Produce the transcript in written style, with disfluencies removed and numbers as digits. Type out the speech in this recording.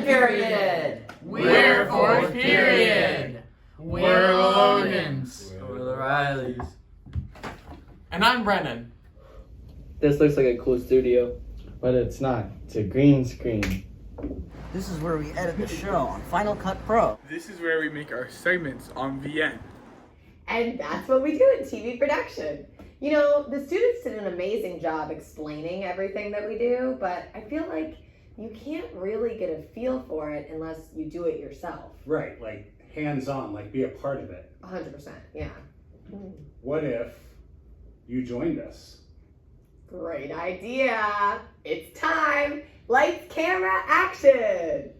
period. We're fourth period. We're the Logans. We're the Rileys. And I'm Brennan. This looks like a cool studio. But it's not. It's a green screen. This is where we edit the show on Final Cut Pro. This is where we make our segments on VN. And that's what we do in TV production. You know, the students did an amazing job explaining everything that we do, but I feel like you can't really get a feel for it unless you do it yourself. Right, like hands-on, like be a part of it. 100%, yeah. What if you joined us? Great idea. It's time. Lights, camera, action.